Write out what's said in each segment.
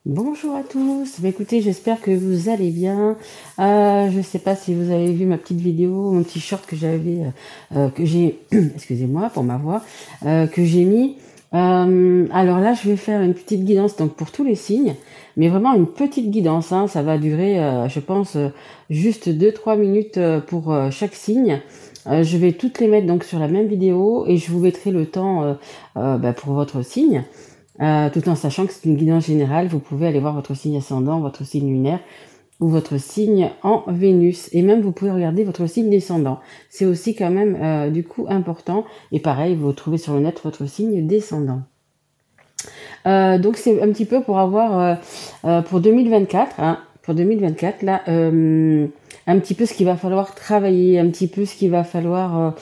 Bonjour à tous. Écoutez, j'espère que vous allez bien. Je ne sais pas si vous avez vu ma petite vidéo, mon petit short que j'avais, que j'ai, excusez-moi pour ma voix, que j'ai mis. Alors là, je vais faire une petite guidance donc pour tous les signes, mais vraiment une petite guidance. Hein, ça va durer, je pense, juste 2-3 minutes pour chaque signe. Je vais toutes les mettre donc sur la même vidéo et je vous mettrai le temps pour votre signe. Tout en sachant que c'est une guidance générale, vous pouvez aller voir votre signe ascendant, votre signe lunaire ou votre signe en Vénus. Et même vous pouvez regarder votre signe descendant. C'est aussi quand même du coup important. Et pareil, vous trouvez sur le net votre signe descendant. Donc c'est un petit peu pour avoir pour 2024, hein, pour 2024 là, un petit peu ce qu'il va falloir travailler, un petit peu ce qu'il va falloir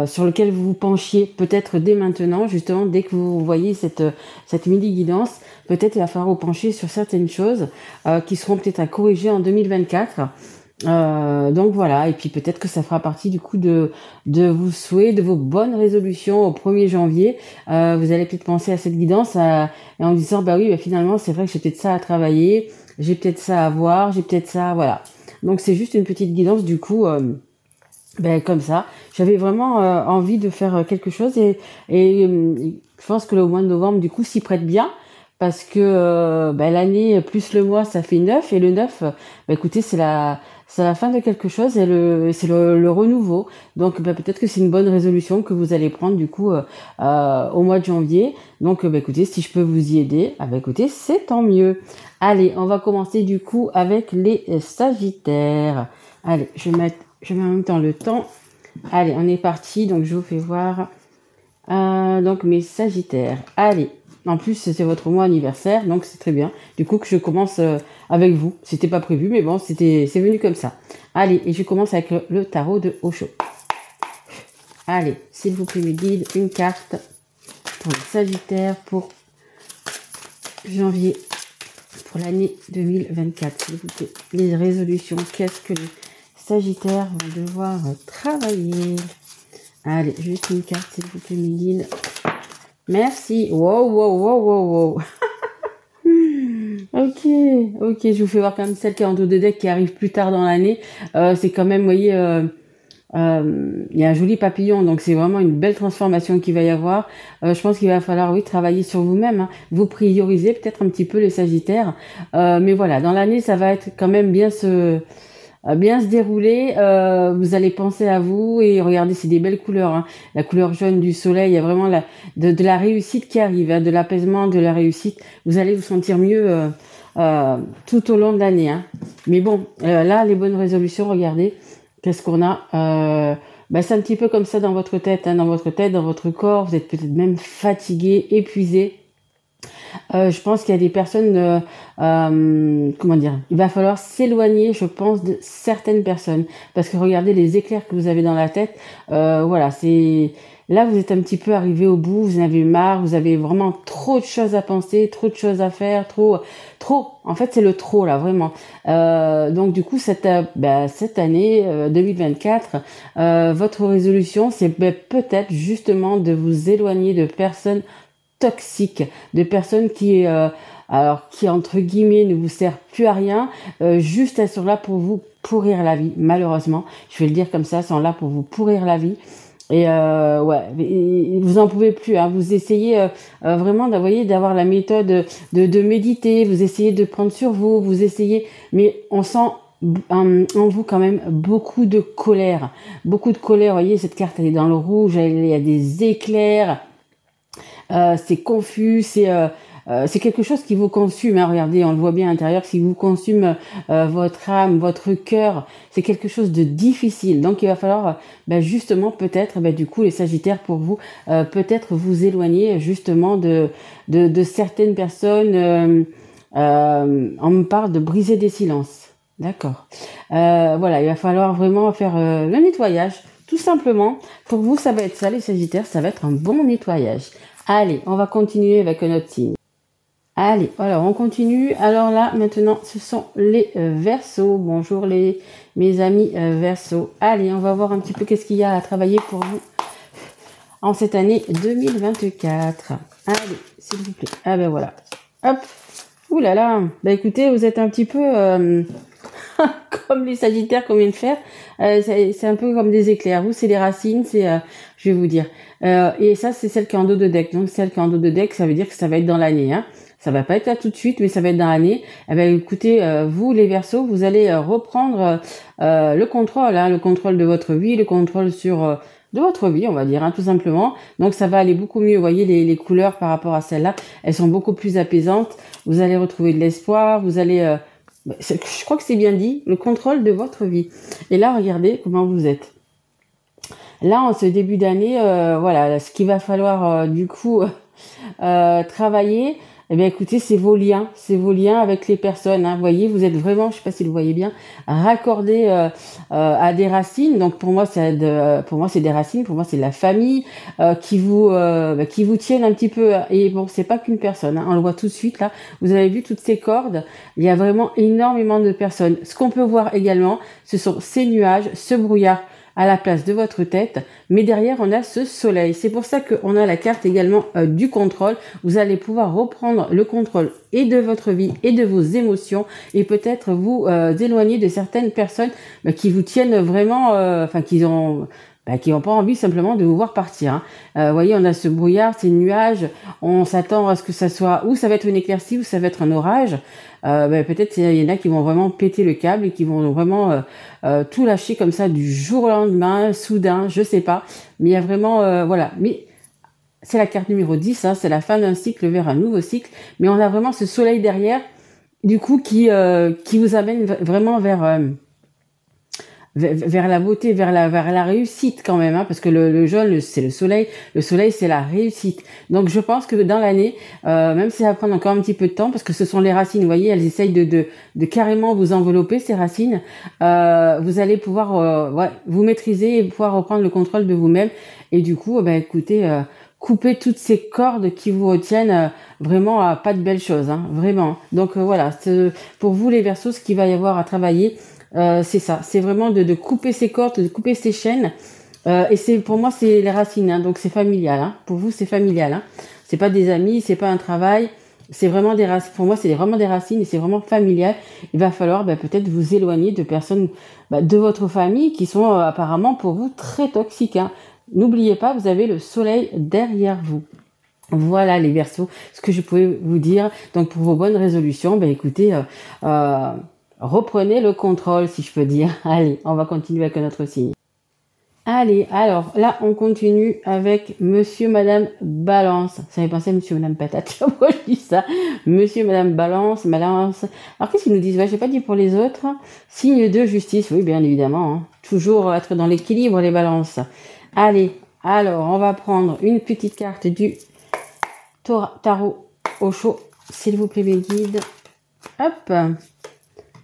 sur lequel vous vous penchiez peut-être dès maintenant, justement dès que vous voyez cette mini guidance, peut-être il va falloir vous pencher sur certaines choses qui seront peut-être à corriger en 2024. Donc voilà, et puis peut-être que ça fera partie du coup de vos souhaits, de vos bonnes résolutions au 1er janvier. Vous allez peut-être penser à cette guidance et en disant bah oui, bah finalement c'est vrai que j'ai peut-être ça à travailler, j'ai peut-être ça à voir, j'ai peut-être ça, voilà. Donc c'est juste une petite guidance du coup. Comme ça, j'avais vraiment envie de faire quelque chose et je pense que le mois de novembre du coup s'y prête bien parce que l'année plus le mois ça fait 9 et le 9 écoutez c'est la fin de quelque chose et c'est le renouveau, donc peut-être que c'est une bonne résolution que vous allez prendre du coup au mois de janvier. Donc écoutez, si je peux vous y aider, écoutez, c'est tant mieux. Allez, on va commencer du coup avec les Sagittaires. Allez, je mets en même temps le temps. Allez, on est parti. Donc, je vous fais voir. Donc, mes Sagittaires. Allez. En plus, c'est votre mois anniversaire. Donc, c'est très bien. Du coup, que je commence avec vous. C'était pas prévu, mais bon, c'est venu comme ça. Allez, et je commence avec le tarot de Osho. Allez, s'il vous plaît, mes guides, une carte pour les Sagittaires pour janvier, pour l'année 2024. S'il vous plaît, les résolutions, qu'est-ce que les Sagittaires vont devoir travailler? Allez, juste une carte, s'il vous plaît, mes guides. Merci. Wow, wow, wow, wow, wow. Ok, je vous fais voir quand même celle qui est en dos de deck qui arrive plus tard dans l'année. C'est quand même, vous voyez, il y a un joli papillon, donc c'est vraiment une belle transformation qu'il va y avoir. Je pense qu'il va falloir, oui, travailler sur vous-même, hein. Vous prioriser peut-être un petit peu les Sagittaires. Mais voilà, dans l'année, ça va être quand même bien se dérouler. Vous allez penser à vous et regardez, c'est des belles couleurs, hein. La couleur jaune du soleil, il y a vraiment de la réussite qui arrive, hein, de l'apaisement, de la réussite. Vous allez vous sentir mieux tout au long de l'année, hein. Mais bon, là, les bonnes résolutions, regardez, qu'est-ce qu'on a c'est un petit peu comme ça dans votre tête, hein, dans votre corps. Vous êtes peut-être même fatigué, épuisé. Je pense qu'il y a des personnes, comment dire, il va falloir s'éloigner, je pense, de certaines personnes. Parce que regardez les éclairs que vous avez dans la tête. Voilà, là, vous êtes un petit peu arrivé au bout, vous en avez marre, vous avez vraiment trop de choses à penser, trop de choses à faire, trop. En fait, c'est le trop, là, vraiment. Donc, du coup, cette année 2024, votre résolution, c'est peut-être justement de vous éloigner de personnes toxiques, de personnes qui entre guillemets ne vous servent plus à rien, juste elles sont là pour vous pourrir la vie, malheureusement, je vais le dire comme ça, elles sont là pour vous pourrir la vie. Et vous en pouvez plus, hein. Vous essayez vraiment d'avoir la méthode de méditer, vous essayez de prendre sur vous, vous essayez, mais on sent en vous quand même beaucoup de colère. Vous voyez, cette carte elle est dans le rouge, il y a des éclairs. C'est confus, c'est quelque chose qui vous consume, hein. Regardez, on le voit bien à l'intérieur, qui vous consume votre âme, votre cœur. C'est quelque chose de difficile. Donc, il va falloir justement peut-être, du coup, les Sagittaires, pour vous, peut-être vous éloigner justement de certaines personnes. On me parle de briser des silences. D'accord. Voilà, il va falloir vraiment faire le nettoyage. Tout simplement, pour vous, ça va être ça, les Sagittaires, ça va être un bon nettoyage. Allez, on va continuer avec un autre signe. Allez, alors on continue. Alors là, maintenant, ce sont les Verseaux. Bonjour mes amis Verseaux. Allez, on va voir un petit peu qu'est-ce qu'il y a à travailler pour vous en cette année 2024. Allez, s'il vous plaît. Ah ben voilà. Hop. Ouh là là, bah écoutez, vous êtes un petit peu comme les Sagittaires qu'on vient de faire. C'est un peu comme des éclairs. Vous, c'est les racines, je vais vous dire. Et ça, c'est celle qui est en dos de deck. Donc, celle qui est en dos de deck, ça veut dire que ça va être dans l'année. Hein. Ça va pas être là tout de suite, mais ça va être dans l'année. Eh ben, écoutez, vous, les Verseaux, vous allez reprendre le contrôle, hein, le contrôle de votre vie, le contrôle de votre vie, on va dire, hein, tout simplement. Donc, ça va aller beaucoup mieux. Vous voyez, les couleurs par rapport à celle-là, elles sont beaucoup plus apaisantes. Vous allez retrouver de l'espoir. Vous allez... je crois que c'est bien dit, le contrôle de votre vie. Et là, regardez comment vous êtes. Là, en ce début d'année, voilà, ce qu'il va falloir du coup travailler, eh bien, écoutez, c'est vos liens avec les personnes. Hein. Vous voyez, vous êtes vraiment, je sais pas si vous le voyez bien, raccordés à des racines. Donc pour moi, c'est des racines. Pour moi, c'est de la famille qui vous tiennent un petit peu. Et bon, c'est pas qu'une personne. Hein. On le voit tout de suite là. Vous avez vu toutes ces cordes. Il y a vraiment énormément de personnes. Ce qu'on peut voir également, ce sont ces nuages, ce brouillard à la place de votre tête, mais derrière on a ce soleil. C'est pour ça qu'on a la carte également du contrôle. Vous allez pouvoir reprendre le contrôle et de votre vie et de vos émotions et peut-être vous éloigner de certaines personnes qui vous tiennent vraiment, qui n'ont pas envie simplement de vous voir partir. Hein. Vous voyez, on a ce brouillard, ces nuages, on s'attend à ce que ça soit, ou ça va être une éclaircie, ou ça va être un orage. Peut-être il y en a qui vont vraiment péter le câble et qui vont vraiment tout lâcher comme ça du jour au lendemain, soudain, je sais pas. Mais il y a vraiment, voilà. Mais c'est la carte numéro 10, hein, c'est la fin d'un cycle vers un nouveau cycle. Mais on a vraiment ce soleil derrière, du coup, qui vous amène vraiment vers la beauté, vers la réussite quand même, hein, parce que le jaune, c'est le soleil c'est la réussite. Donc je pense que dans l'année, même si ça va prendre encore un petit peu de temps, parce que ce sont les racines, vous voyez, elles essayent de carrément vous envelopper, ces racines, vous allez pouvoir vous maîtriser et pouvoir reprendre le contrôle de vous-même, et du coup, écoutez, couper toutes ces cordes qui vous retiennent vraiment à pas de belles choses, hein, vraiment. Donc voilà, pour vous les Verseaux, ce qu'il va y avoir à travailler, c'est ça, c'est vraiment de couper ses cordes, de couper ses chaînes. Et pour moi, c'est les racines, hein, donc c'est familial. Hein. Pour vous, c'est familial. Hein. C'est pas des amis, c'est pas un travail. C'est vraiment des racines. Pour moi, c'est vraiment des racines et c'est vraiment familial. Il va falloir peut-être vous éloigner de personnes de votre famille qui sont apparemment pour vous très toxiques. Hein. N'oubliez pas, vous avez le soleil derrière vous. Voilà les Verseaux, ce que je pouvais vous dire. Donc pour vos bonnes résolutions, écoutez, reprenez le contrôle, si je peux dire. Allez, on va continuer avec notre signe. Allez, alors là, on continue avec Monsieur, Madame Balance. Ça fait penser à Monsieur, Madame Patate. Pourquoi je dis ça? Monsieur, Madame Balance, Balance. Alors, qu'est-ce qu'ils nous disent? J'ai pas dit pour les autres. Signe de justice, oui, bien évidemment. Hein. Toujours être dans l'équilibre, les balances. Allez, alors, on va prendre une petite carte du tarot Osho. S'il vous plaît, mes guides. Hop.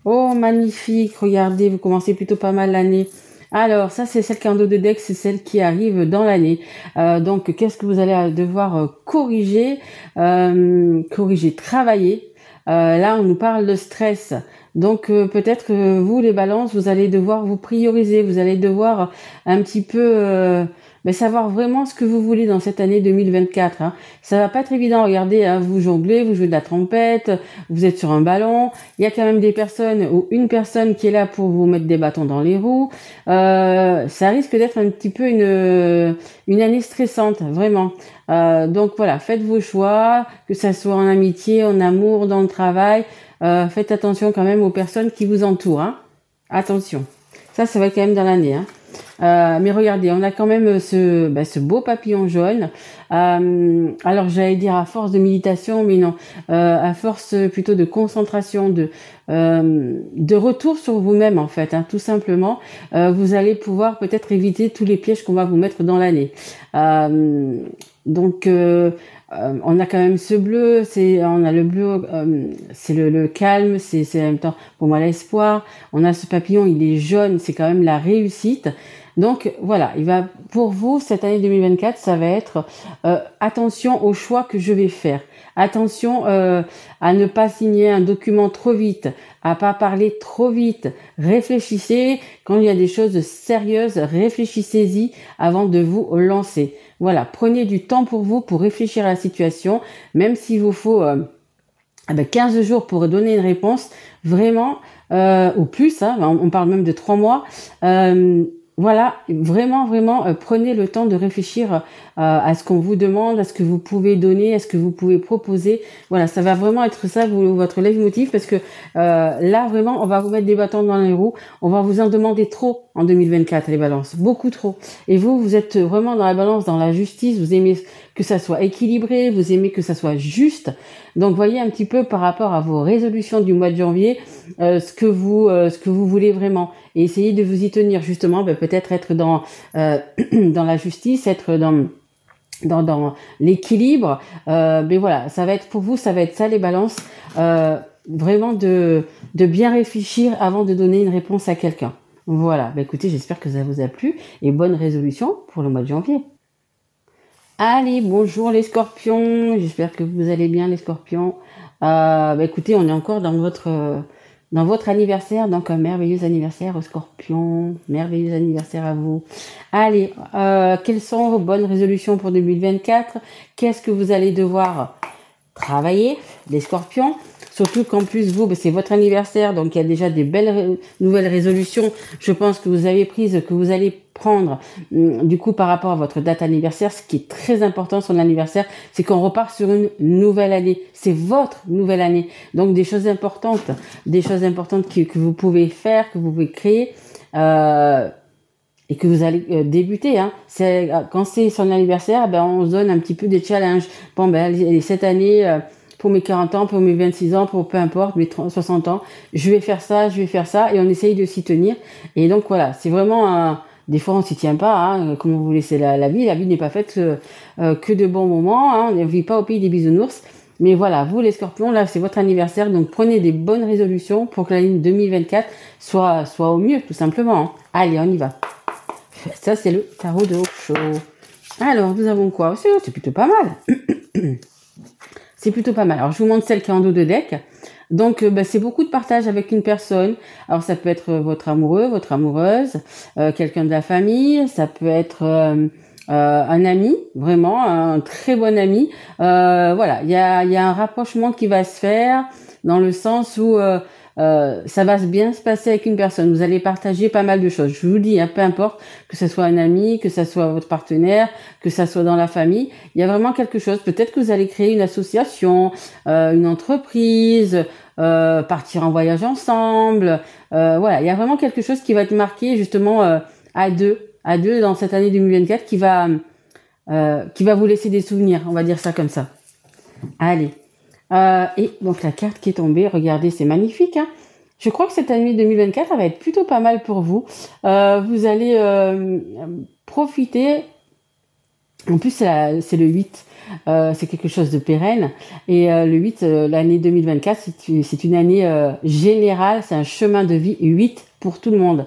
Oh, magnifique. Regardez, vous commencez plutôt pas mal l'année. Alors, ça, c'est celle qui est en dos de deck, c'est celle qui arrive dans l'année. Donc, qu'est-ce que vous allez devoir corriger, travailler. Là, on nous parle de stress. Donc, peut-être que vous, les balances, vous allez devoir vous prioriser. Vous allez devoir un petit peu... savoir vraiment ce que vous voulez dans cette année 2024. Hein. Ça va pas être évident. Regardez, hein, vous jonglez, vous jouez de la trompette, vous êtes sur un ballon. Il y a quand même des personnes ou une personne qui est là pour vous mettre des bâtons dans les roues. Ça risque d'être un petit peu une année stressante, vraiment. Donc voilà, faites vos choix, que ça soit en amitié, en amour, dans le travail. Faites attention quand même aux personnes qui vous entourent. Hein. Attention. Ça va être quand même dans l'année. Hein. Mais regardez, on a quand même ce beau papillon jaune. Alors j'allais dire à force de méditation, mais non, à force plutôt de concentration, de retour sur vous-même en fait, hein, tout simplement. Vous allez pouvoir peut-être éviter tous les pièges qu'on va vous mettre dans l'année. Donc on a quand même ce bleu, on a le bleu, c'est le calme, c'est en même temps pour moi l'espoir. On a ce papillon, il est jaune, c'est quand même la réussite. Donc voilà, pour vous cette année 2024, ça va être attention aux choix que je vais faire. Attention à ne pas signer un document trop vite, à pas parler trop vite. Réfléchissez quand il y a des choses sérieuses, réfléchissez-y avant de vous lancer. Voilà, prenez du temps pour vous pour réfléchir à la situation, même s'il vous faut ah ben 15 jours pour donner une réponse, vraiment, ou plus, hein, on parle même de 3 mois. Voilà, vraiment, vraiment, prenez le temps de réfléchir à ce qu'on vous demande, à ce que vous pouvez donner, à ce que vous pouvez proposer. Voilà, ça va vraiment être ça, votre leitmotiv, parce que là, vraiment, on va vous mettre des bâtons dans les roues. On va vous en demander trop en 2024, les balances, beaucoup trop. Et vous êtes vraiment dans la balance, dans la justice. Vous aimez que ça soit équilibré, vous aimez que ça soit juste. Donc, voyez un petit peu par rapport à vos résolutions du mois de janvier, ce que vous voulez vraiment. Et essayez de vous y tenir, justement, peut-être être dans dans la justice, être dans l'équilibre. Mais voilà, ça va être pour vous, ça va être ça les balances. Vraiment de bien réfléchir avant de donner une réponse à quelqu'un. Voilà, écoutez, j'espère que ça vous a plu et bonne résolution pour le mois de janvier. Allez, bonjour les scorpions, j'espère que vous allez bien les scorpions. Écoutez, on est encore dans votre anniversaire, donc un merveilleux anniversaire aux scorpions, merveilleux anniversaire à vous. Allez, quelles sont vos bonnes résolutions pour 2024? Qu'est-ce que vous allez devoir travailler, les scorpions? Surtout qu'en plus, vous, c'est votre anniversaire, donc il y a déjà des belles nouvelles résolutions, je pense que vous avez prises, que vous allez prendre. Du coup, par rapport à votre date anniversaire, ce qui est très important sur l'anniversaire, c'est qu'on repart sur une nouvelle année. C'est votre nouvelle année. Donc, des choses importantes que vous pouvez faire, que vous pouvez créer, et que vous allez débuter. Hein. Quand c'est son anniversaire, on se donne un petit peu des challenges. Bon, cette année... pour mes 40 ans, pour mes 26 ans, pour peu importe, mes 60 ans, je vais faire ça, et on essaye de s'y tenir. Et donc voilà, c'est vraiment des fois on s'y tient pas, hein, comme vous laissez la vie n'est pas faite que de bons moments, hein, on ne vit pas au pays des bisounours. Mais voilà, vous les scorpions, là c'est votre anniversaire, donc prenez des bonnes résolutions pour que l'année 2024 soit au mieux, tout simplement. Hein. Allez, on y va. Ça c'est le tarot de Osho. Alors, nous avons quoi? C'est plutôt pas mal. C'est plutôt pas mal. Alors, je vous montre celle qui est en dos de deck. Donc, c'est beaucoup de partage avec une personne. Alors, ça peut être votre amoureux, votre amoureuse, quelqu'un de la famille. Ça peut être un ami, vraiment, un très bon ami. Voilà, il y a un rapprochement qui va se faire dans le sens où ça va bien se passer avec une personne. Vous allez partager pas mal de choses. Je vous dis, hein, peu importe, que ce soit un ami, que ce soit votre partenaire, que ça soit dans la famille, il y a vraiment quelque chose. Peut-être que vous allez créer une association, une entreprise, partir en voyage ensemble. Voilà, il y a vraiment quelque chose qui va être marqué justement à deux dans cette année 2024 qui va vous laisser des souvenirs, on va dire ça comme ça. Allez. Et donc la carte qui est tombée, regardez, c'est magnifique. Hein. Je crois que cette année 2024, elle va être plutôt pas mal pour vous. Vous allez profiter. En plus, c'est le 8. C'est quelque chose de pérenne. Et le 8, l'année 2024, c'est une année générale. C'est un chemin de vie 8 pour tout le monde.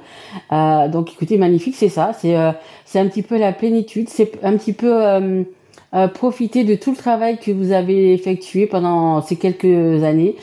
Donc écoutez, magnifique, c'est ça. C'est un petit peu la plénitude. C'est un petit peu... profiter de tout le travail que vous avez effectué pendant ces quelques années.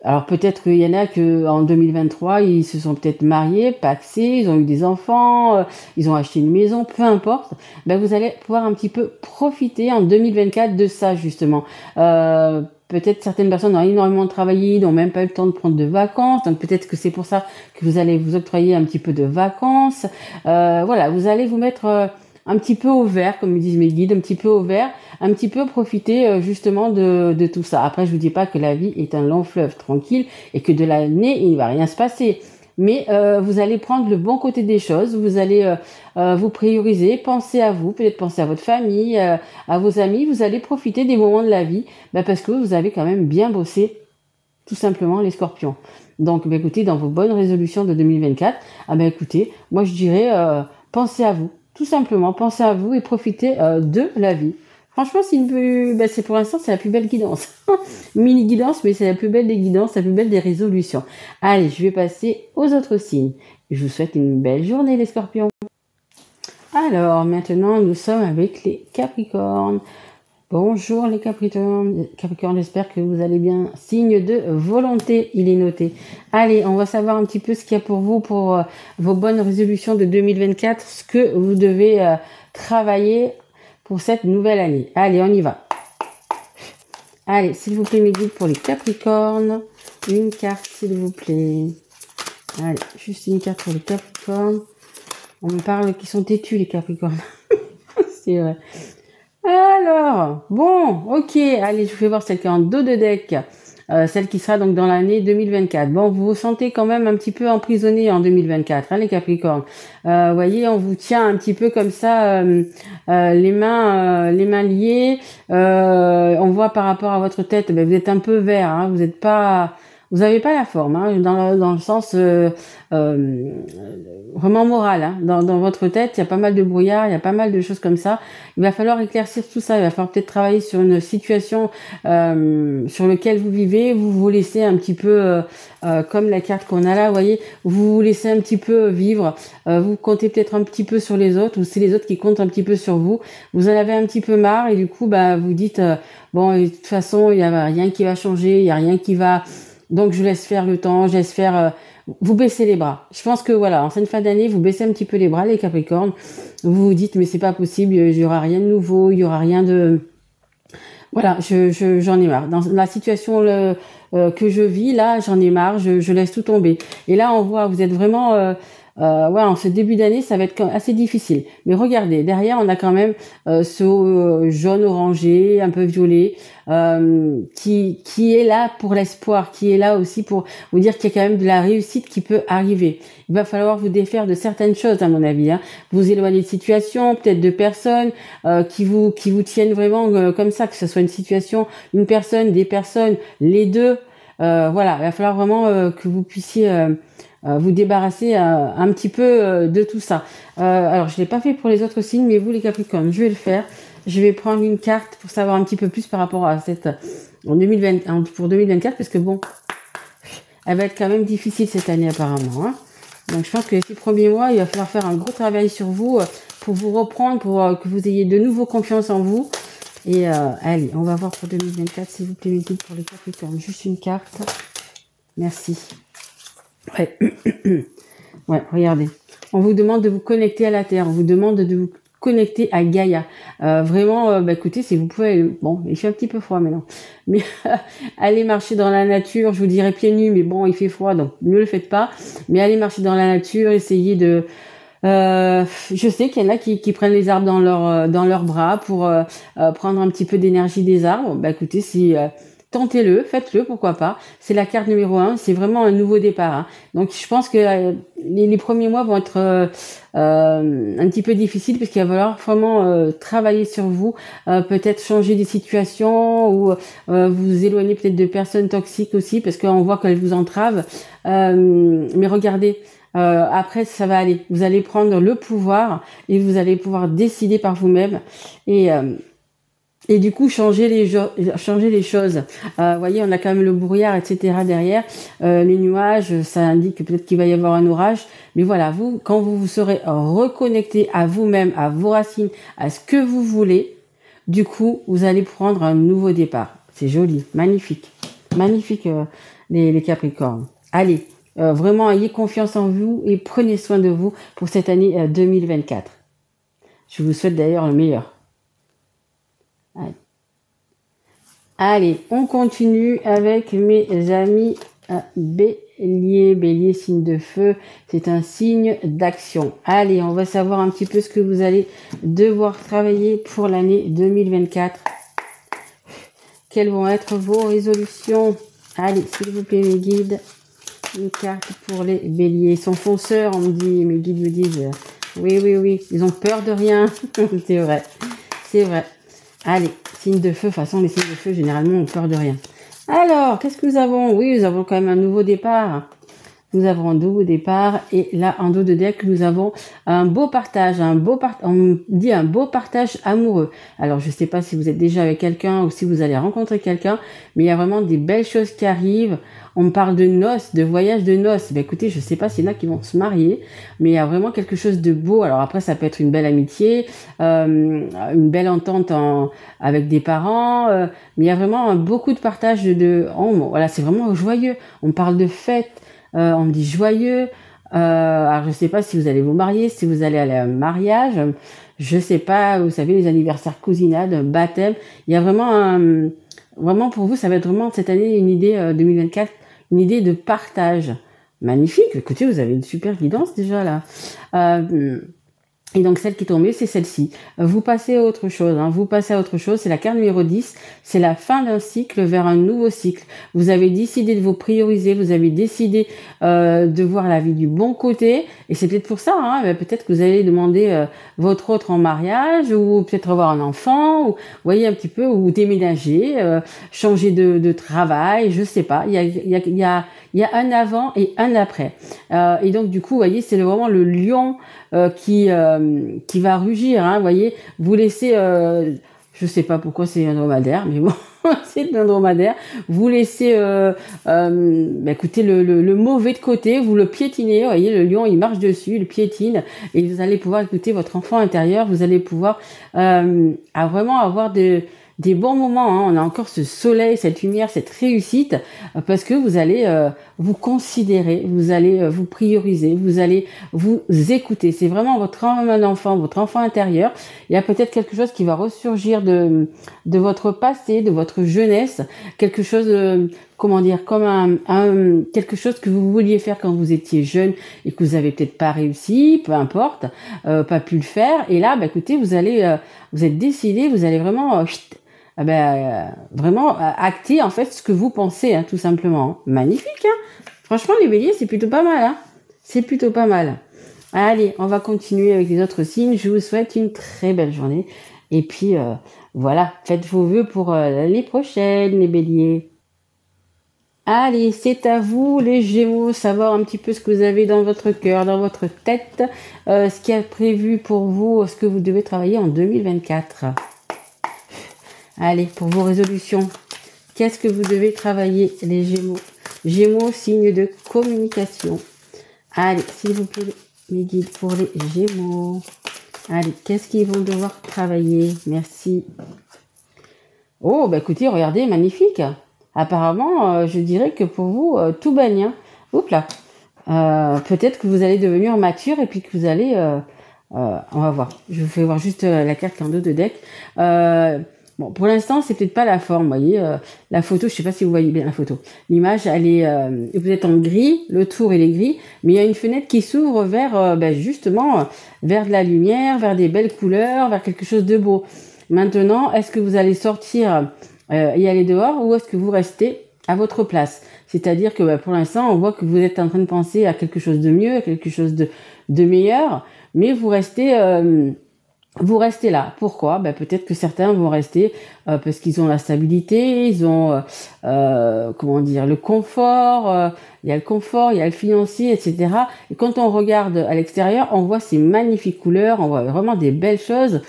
Alors peut-être qu'il y en a que en 2023, ils se sont peut-être mariés, pacsés, ils ont eu des enfants, ils ont acheté une maison, peu importe. Vous allez pouvoir un petit peu profiter en 2024 de ça justement. Peut-être certaines personnes ont énormément travaillé, n'ont même pas eu le temps de prendre de vacances. Donc peut-être que c'est pour ça que vous allez vous octroyer un petit peu de vacances. Voilà, vous allez vous mettre un petit peu au vert, comme me disent mes guides, un petit peu au vert, un petit peu profiter justement de tout ça. Après, je vous dis pas que la vie est un long fleuve tranquille et que de l'année, il ne va rien se passer. Mais vous allez prendre le bon côté des choses, vous allez vous prioriser, penser à vous, peut-être penser à votre famille, à vos amis. Vous allez profiter des moments de la vie parce que vous avez quand même bien bossé, tout simplement, les scorpions. Donc, écoutez, dans vos bonnes résolutions de 2024, écoutez, moi je dirais, pensez à vous. Tout simplement, pensez à vous et profitez de la vie. Franchement, c'est pour l'instant, c'est la plus belle guidance. Mini guidance, mais c'est la plus belle des guidances, la plus belle des résolutions. Allez, je vais passer aux autres signes. Je vous souhaite une belle journée, les scorpions. Alors, maintenant, nous sommes avec les capricornes. Bonjour les Capricornes, j'espère que vous allez bien. Signe de volonté, il est noté. Allez, on va savoir un petit peu ce qu'il y a pour vous, pour vos bonnes résolutions de 2024, ce que vous devez travailler pour cette nouvelle année. Allez, on y va. Allez, s'il vous plaît, mes guides pour les Capricornes. Une carte, s'il vous plaît. Allez, juste une carte pour les Capricornes. On me parle qu'ils sont têtus, les Capricornes. C'est vrai. Alors, bon, ok. Allez, je vous fais voir celle qui est en dos de deck. Celle qui sera donc dans l'année 2024. Bon, vous vous sentez quand même un petit peu emprisonné en 2024, hein, les Capricornes. Voyez, on vous tient un petit peu comme ça, les mains liées. On voit par rapport à votre tête, ben, vous êtes un peu vert, hein, vous n'êtes pas, vous avez pas la forme, hein, dans le sens vraiment moral. Hein. Dans votre tête, il y a pas mal de brouillard, il y a pas mal de choses comme ça. Il va falloir éclaircir tout ça. Il va falloir peut-être travailler sur une situation sur laquelle vous vivez. Vous vous laissez un petit peu, comme la carte qu'on a là, vous voyez, vous vous laissez un petit peu vivre. Vous comptez peut-être un petit peu sur les autres, ou c'est les autres qui comptent un petit peu sur vous. Vous en avez un petit peu marre et du coup, bah, vous dites, bon, de toute façon, il y a rien qui va changer, il y a rien qui va... Donc, je laisse faire le temps, je laisse faire... vous baissez les bras. Je pense que voilà, en cette fin d'année, vous baissez un petit peu les bras, les Capricornes. Vous vous dites, mais c'est pas possible, il y aura rien de nouveau, il y aura rien de... Voilà, j'en ai marre. Dans la situation que je vis, là, j'en ai marre, je laisse tout tomber. Et là, on voit, vous êtes vraiment... ouais, en ce début d'année, ça va être assez difficile. Mais regardez, derrière, on a quand même ce jaune orangé, un peu violet, qui est là pour l'espoir, qui est là aussi pour vous dire qu'il y a quand même de la réussite qui peut arriver. Il va falloir vous défaire de certaines choses, à mon avis. Hein. Vous éloigner de situations, peut-être de personnes qui vous tiennent vraiment comme ça, que ce soit une situation, une personne, des personnes, les deux. Voilà, il va falloir vraiment que vous puissiez vous débarrasser un petit peu de tout ça. Alors, je l'ai pas fait pour les autres signes, mais vous, les Capricornes, je vais le faire. Je vais prendre une carte pour savoir un petit peu plus par rapport à cette en 2020, pour 2024, parce que bon, elle va être quand même difficile cette année apparemment. Hein. Donc, je pense que les 6 premiers mois, il va falloir faire un gros travail sur vous pour vous reprendre, pour que vous ayez de nouveau confiance en vous. Et allez, on va voir pour 2024, s'il vous plaît, mes guides pour les Capricornes. Juste une carte. Merci. Ouais. Ouais, regardez. On vous demande de vous connecter à la Terre. On vous demande de vous connecter à Gaïa. Vraiment, bah, écoutez, si vous pouvez... Bon, il fait un petit peu froid maintenant. Mais allez marcher dans la nature. Je vous dirais pieds nus, mais bon, il fait froid, donc ne le faites pas. Mais allez marcher dans la nature. Essayez de... je sais qu'il y en a qui prennent les arbres dans leurs bras pour prendre un petit peu d'énergie des arbres. Bah écoutez, si tentez-le, faites-le, pourquoi pas. C'est la carte numéro 1, c'est vraiment un nouveau départ. Hein. Donc je pense que les premiers mois vont être un petit peu difficiles parce qu'il va falloir vraiment travailler sur vous, peut-être changer des situations ou vous éloigner peut-être de personnes toxiques aussi parce qu'on voit qu'elles vous entravent. Mais regardez. Après, ça va aller. Vous allez prendre le pouvoir et vous allez pouvoir décider par vous-même et du coup changer les choses. Voyez, on a quand même le brouillard, etc. derrière. Les nuages, ça indique que peut-être qu'il va y avoir un orage. Mais voilà, vous, quand vous vous serez reconnecté à vous-même, à vos racines, à ce que vous voulez, du coup, vous allez prendre un nouveau départ. C'est joli, magnifique. Magnifique, les Capricornes. Allez. Vraiment, ayez confiance en vous et prenez soin de vous pour cette année 2024. Je vous souhaite d'ailleurs le meilleur. Allez, on continue avec mes amis Bélier. Bélier, signe de feu, c'est un signe d'action. Allez, on va savoir un petit peu ce que vous allez devoir travailler pour l'année 2024. Quelles vont être vos résolutions? Allez, s'il vous plaît, mes guides. Une carte pour les béliers. Ils sont fonceurs, on me dit, mes guides me disent, oui, ils ont peur de rien. C'est vrai, c'est vrai. Allez, signe de feu, de toute façon, les signes de feu, généralement, ont peur de rien. Alors, qu'est-ce que nous avons? Oui, nous avons quand même un nouveau départ. Nous avons un nouveau départ et là, en dos de deck, nous avons un beau partage, on dit un beau partage amoureux. Alors, je ne sais pas si vous êtes déjà avec quelqu'un ou si vous allez rencontrer quelqu'un, mais il y a vraiment des belles choses qui arrivent. On me parle de noces, de voyage de noces. Ben écoutez, je ne sais pas s'il y en a qui vont se marier, mais il y a vraiment quelque chose de beau. Alors après, ça peut être une belle amitié, une belle entente avec des parents, mais il y a vraiment beaucoup de partage voilà, c'est vraiment joyeux. On parle de fêtes. On me dit joyeux. Alors je sais pas si vous allez vous marier, si vous allez aller à un mariage. Je sais pas, vous savez, les anniversaires cousinades, baptême. Il y a vraiment vraiment pour vous, ça va être vraiment cette année une idée 2024, une idée de partage. Magnifique. Écoutez, vous avez une super guidance déjà là. Et donc, celle qui est tombée, c'est celle-ci. Vous passez à autre chose, hein. Vous passez à autre chose. C'est la carte numéro 10. C'est la fin d'un cycle vers un nouveau cycle. Vous avez décidé de vous prioriser. Vous avez décidé de voir la vie du bon côté. Et c'est peut-être pour ça, hein. Peut-être que vous allez demander votre autre en mariage ou peut-être avoir un enfant. Ou, voyez un petit peu, ou déménager, changer de travail. Je sais pas. Il y a un avant et un après. Et donc, du coup, vous voyez, c'est vraiment le lion qui va rugir, hein, vous voyez, vous laissez, je sais pas pourquoi c'est un dromadaire, mais bon, c'est un dromadaire, vous laissez, écoutez, le mauvais de côté, vous le piétinez, vous voyez, le lion, il marche dessus, il piétine, et vous allez pouvoir écouter votre enfant intérieur, vous allez pouvoir vraiment avoir des bons moments, hein. On a encore ce soleil, cette lumière, cette réussite, parce que vous allez vous considérer, vous allez vous prioriser, vous allez vous écouter. C'est vraiment votre enfant, votre enfant intérieur. Il y a peut-être quelque chose qui va ressurgir de votre passé, de votre jeunesse, quelque chose, comment dire, comme quelque chose que vous vouliez faire quand vous étiez jeune et que vous avez peut-être pas réussi, peu importe, pas pu le faire. Et là, écoutez, vous êtes décidé, vous allez vraiment vraiment acter en fait ce que vous pensez, hein, tout simplement. Magnifique, hein. Franchement, les béliers, c'est plutôt pas mal, hein. C'est plutôt pas mal. Allez, on va continuer avec les autres signes. Je vous souhaite une très belle journée. Et puis, voilà, faites vos vœux pour l'année prochaine, les béliers. Allez, c'est à vous, les Gémeaux, savoir un petit peu ce que vous avez dans votre cœur, dans votre tête, ce qui est prévu pour vous, ce que vous devez travailler en 2024. Allez, pour vos résolutions, qu'est-ce que vous devez travailler, les Gémeaux? Gémeaux, signe de communication. Allez, s'il vous plaît, mes guides pour les Gémeaux. Allez, qu'est-ce qu'ils vont devoir travailler? Merci. Oh, écoutez, regardez, magnifique. Apparemment, je dirais que pour vous, tout baigne, hein. Oups là. Peut-être que vous allez devenir mature et puis que vous allez... on va voir. Je vous fais voir juste la carte en dos de deck. Bon, pour l'instant, c'est peut-être pas la forme, vous voyez. La photo, je sais pas si vous voyez bien la photo. L'image, elle est, vous êtes en gris, le tour il est gris, mais il y a une fenêtre qui s'ouvre vers, justement, vers de la lumière, vers des belles couleurs, vers quelque chose de beau. Maintenant, est-ce que vous allez sortir et aller dehors ou est-ce que vous restez à votre place? C'est-à-dire que pour l'instant, on voit que vous êtes en train de penser à quelque chose de mieux, à quelque chose de meilleur, mais vous restez là. Pourquoi? Peut-être que certains vont rester parce qu'ils ont la stabilité, ils ont comment dire, le confort. Il y a le confort, il y a le financier, etc. Et quand on regarde à l'extérieur, on voit ces magnifiques couleurs, on voit vraiment des belles choses.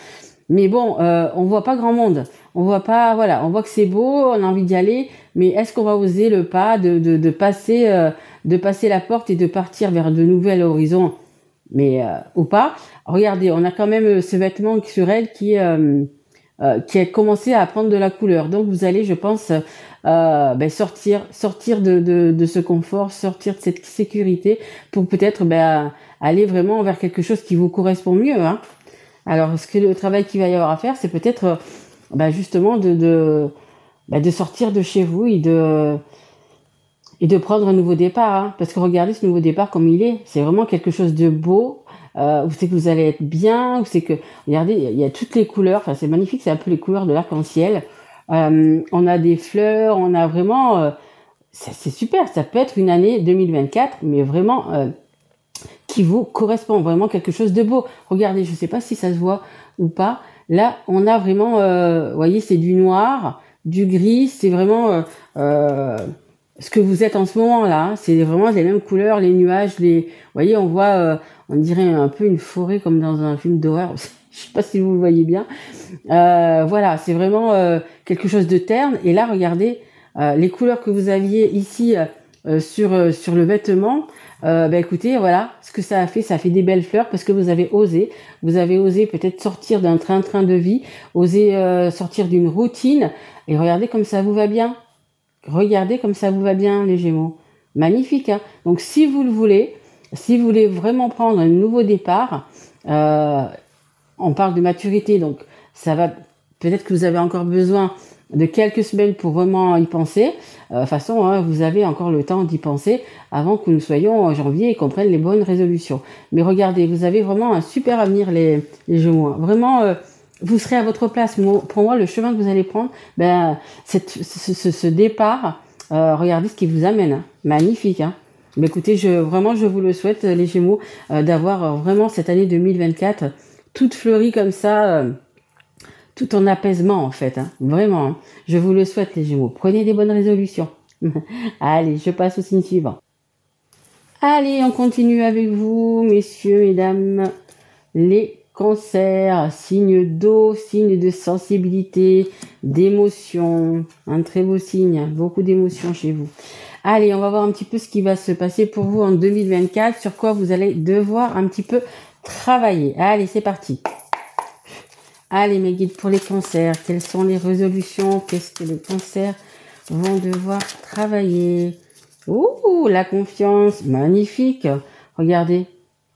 Mais bon, on voit pas grand monde. On voit pas, voilà, on voit que c'est beau, on a envie d'y aller. Mais est-ce qu'on va oser le pas de passer la porte et de partir vers de nouveaux horizons? Mais ou pas. Regardez, on a quand même ce vêtement sur elle qui a commencé à prendre de la couleur. Donc vous allez, je pense, sortir de ce confort, sortir de cette sécurité pour peut-être aller vraiment vers quelque chose qui vous correspond mieux, hein. Alors, le travail qu'il va y avoir à faire, c'est peut-être justement de sortir de chez vous et de prendre un nouveau départ, hein. Parce que regardez ce nouveau départ comme il est. C'est vraiment quelque chose de beau. Où c'est que vous allez être bien. Où c'est que, regardez, il y a toutes les couleurs. Enfin, c'est magnifique. C'est un peu les couleurs de l'arc-en-ciel. On a des fleurs. On a vraiment... c'est super. Ça peut être une année 2024, mais vraiment... qui vous correspond, vraiment quelque chose de beau. Regardez, je ne sais pas si ça se voit ou pas. Là, on a vraiment, vous voyez, c'est du noir, du gris, c'est vraiment ce que vous êtes en ce moment-là. Hein. C'est vraiment les mêmes couleurs, les nuages, vous voyez, on voit, on dirait un peu une forêt comme dans un film d'horreur. Je sais pas si vous le voyez bien. Voilà, c'est vraiment quelque chose de terne. Et là, regardez, les couleurs que vous aviez ici sur le vêtement. Écoutez, voilà, ce que ça a fait des belles fleurs parce que vous avez osé peut-être sortir d'un train-train de vie, oser sortir d'une routine et regardez comme ça vous va bien. Regardez comme ça vous va bien, les Gémeaux. Magnifique, hein. Donc, si vous le voulez, si vous voulez vraiment prendre un nouveau départ, on parle de maturité, donc ça va, peut-être que vous avez encore besoin de quelques semaines pour vraiment y penser. De toute façon, hein, vous avez encore le temps d'y penser avant que nous soyons en janvier et qu'on prenne les bonnes résolutions. Mais regardez, vous avez vraiment un super avenir, les Gémeaux. Hein. Vraiment, vous serez à votre place. Pour moi, le chemin que vous allez prendre, ce départ, regardez ce qui vous amène. Hein. Magnifique. Hein. Mais écoutez, vraiment, je vous le souhaite, les Gémeaux, d'avoir vraiment cette année 2024 toute fleurie comme ça, tout en apaisement en fait. Hein. Vraiment, hein. Je vous le souhaite, les Gémeaux. Prenez des bonnes résolutions. Allez, je passe au signe suivant. Allez, on continue avec vous, messieurs, mesdames, les Cancers, signe d'eau, signe de sensibilité, d'émotion, un très beau signe, beaucoup d'émotions chez vous. Allez, on va voir un petit peu ce qui va se passer pour vous en 2024, sur quoi vous allez devoir un petit peu travailler. Allez, c'est parti. Allez, mes guides pour les cancers, quelles sont les résolutions? Qu'est-ce que les cancers vont devoir travailler? Ouh, la confiance, magnifique. Regardez,